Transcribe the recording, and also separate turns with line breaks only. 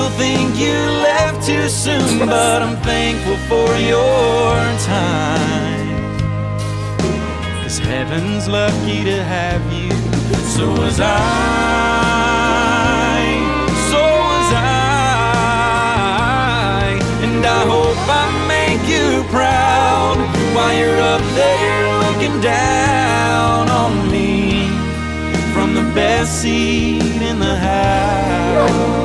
People think you left too soon, but I'm thankful for your time, 'cause heaven's lucky to have you. So was I, so was I, and I hope I make you proud while you're up there looking down on me from the best seat in the house.